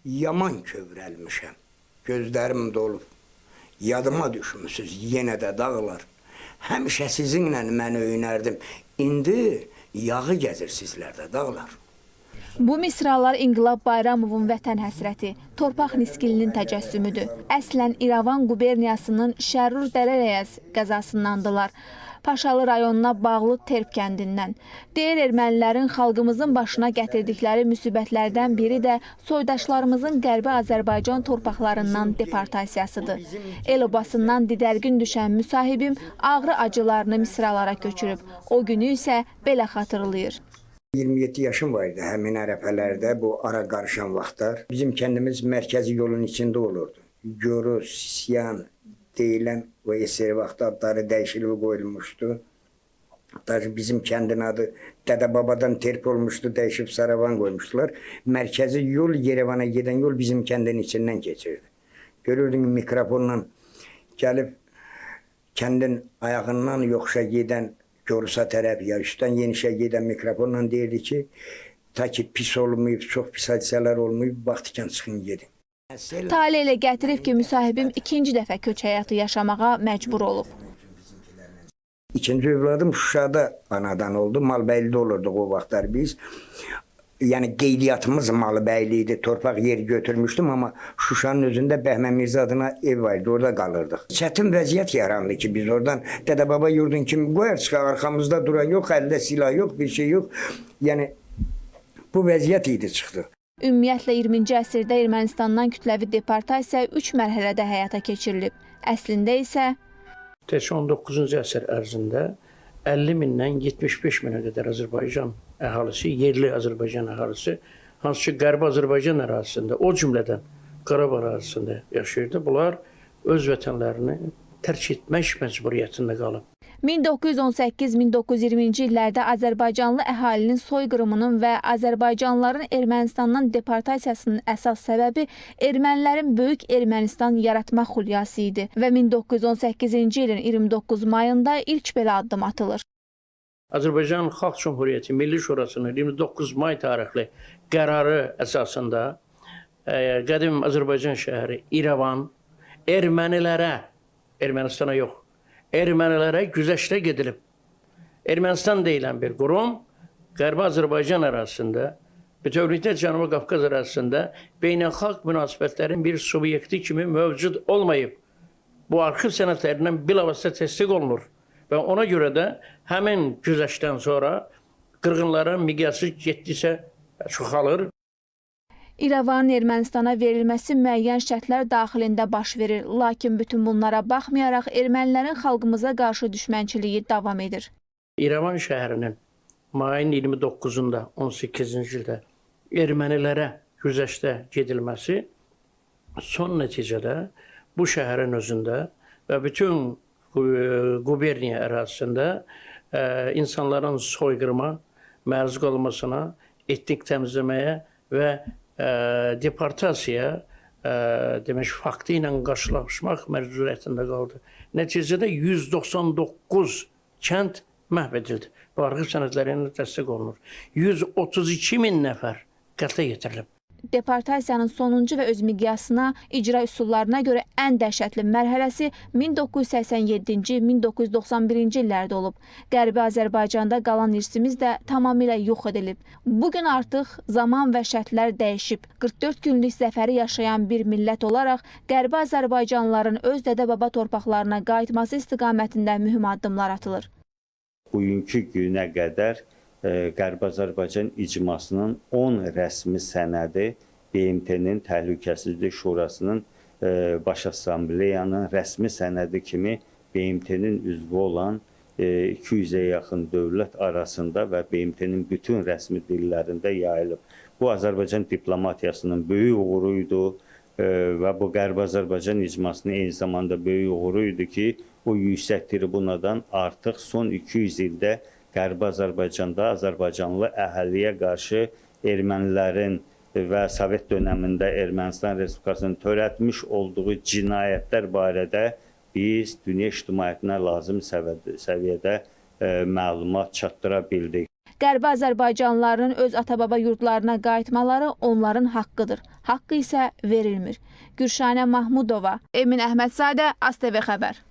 yaman kövrəlmişəm. Gözlərim dolub. Yadıma düşmüsünüz yenə də dağlar. Həmişə sizinlə mən öyünərdim. İndi yağı gəzir sizlərdə dağlar. Bu misralar İnqilab Bayramovun vətən həsrəti, torpaq niskilinin təcəssümüdür. Əslən İrəvan quberniyasının Şərrur Dərərəyəz qəzasındandılar. Paşalı rayonuna bağlı Terp kəndindən. Deyir ermənilərin xalqımızın başına gətirdikləri müsibətlərdən biri də soydaşlarımızın Qərbi Azərbaycan torpaqlarından deportasiyasıdır. El obasından didərgin düşən müsahibim ağrı acılarını misralara köçürüb. O günü isə belə xatırlayır. 27 yaşım var idi həmin ərəfələrdə, bu ara qarışan vaxtlar. Bizim kəndimiz mərkəzi yolun içində olurdu. Görü, Sisyan deyilən o eseri vaxtı adları dəyişilib qoyulmuşdu. Bizim kəndin adı Dədə Babadan Terp olmuşdu, dəyişib Saravan qoymuşdular. Mərkəzi yol, Yerevana gedən yol bizim kəndin içindən keçirdi. Görürdün mikrofonla gəlib kəndin ayağından yoxuşa gedən Yorusa tərəf ya üstdən yenişə gedən mikrofonla deyirdi ki, ta ki pis olmayıb, çox pis hadisələr olmayıb, vaxtıkən çıxın gedin. Talih elə gətirib ki, müsahibim ikinci dəfə köç həyatı yaşamağa məcbur olub. İkinci övladım Şuşada anadan oldu, Malbəylidə olurduq o vaxtlar biz. Yəni qeydiyyatımız Malbəyli idi, torpaq yeri götürmüşdüm, amma Şuşanın özündə Bəhmən Mirzə adına ev vardı, orada qalırdıq. Çətin vəziyyət yarandı ki, biz oradan Dədə Baba yurdun kimi qoyar çıxar, arxamızda duran yox, əldə silah yox, bir şey yox. Yəni bu vəziyyət idi çıxdı. Ümumiyyətlə 20-ci əsrdə Ermənistandan kütləvi deportasiya 3 mərhələdə həyata keçirilib. Əslində isə 19-cu əsr ərzində 50 mindən 75 minə qədər Azərbaycan əhalisi, yerli Azərbaycan əhalisi, hansı ki Qərbi Azərbaycan ərazisində, o cümlədən Qarabağ ərazisində yaşayırdı. Bunlar öz vətənlərini tərk etmək məcburiyyətində qalıb. 1918-1920-ci illərdə Azərbaycanlı əhalinin soyqırımının və Azərbaycanlıların Ermənistandan deportasiyasının əsas səbəbi ermənilərin Böyük Ermənistan yaratma xülyası idi və 1918-ci ilin 29 mayında ilk belə addım atılır. Azərbaycan Xalq Cümhuriyyəti Milli Şurasının 29 may tarixli qərarı əsasında qədim Azərbaycan şəhəri İrəvan ermənilərə, Ermənistana yox, ermənilərə güzəştə gedilib. Ermənistan deyilən bir qurum Qərbi Azərbaycan ərazisində, bütövlükdə Cənubi Qafqaz ərazisində beynəlxalq münasibətlərin bir subyekti kimi mövcud olmayıb. Bu arxiv sənədlərindən bilavasitə təsdiq olunur və ona görə də həmin güzəştdən sonra qırğınların miqyası getdisə çoxalır. İrəvanın Ermənistana verilməsi müəyyən şərtlər daxilində baş verir, lakin bütün bunlara baxmayaraq ermənilərin xalqımıza qarşı düşmənçiliyi davam edir. İrəvan şəhərinin mayın 29-unda 18-ci ildə ermənilərə güzəştə gedilməsi son nəticədə bu şəhərin özündə və bütün quberniya ərazisində insanların soyqırıma, məruz qalmasına, etnik təmizləməyə və deportasiya demək faktı ilə qarşılaşmaq məcburiyyətində qaldı. Nəticədə 199 kənd məhv edildi. Bu arxiv sənədlərinin təsdiq olunur. 132 min nəfər qətlə yetirilib. Deportasiyanın sonuncu və öz miqyasına, icra üsullarına görə ən dəhşətli mərhələsi 1987-1991-ci illərdə olub. Qərbi Azərbaycanda qalan irsimiz də tamamilə yox edilib. Bugün artıq zaman və şərtlər dəyişib. 44 günlük zəfəri yaşayan bir millət olaraq Qərbi Azərbaycanlıların öz dədə-baba torpaqlarına qayıtması istiqamətində mühüm addımlar atılır. Bugünkü günə qədər Qərbi Azərbaycan icmasının 10 rəsmi sənədi BMT-nin Təhlükəsizlik Şurasının Baş Assambleyanın rəsmi sənədi kimi BMT-nin üzvü olan 200-ə yaxın dövlət arasında və BMT-nin bütün rəsmi dillərində yayılıb. Bu Azərbaycan diplomatiyasının böyük uğuru idi və bu Qərbi Azərbaycan icmasının eyni zamanda böyük uğuru idi ki, o yüksək tribunadan artıq son 200 ildə Qərbi Azərbaycanda Azərbaycanlı əhaliyə qarşı ermənilərin və Sovet dönəmində Ermənistan Respublikasının törətmiş olduğu cinayətlər barədə biz dünya ictimaiyyətinə lazım səviyyədə məlumat çatdıra bildik. Qərbi Azərbaycanlıların öz ata-baba yurdlarına qayıtmaları onların haqqıdır. Haqqı isə verilmir. Gürşanə Mahmudova, Emin Əhmədzadə, ASTV xəbər.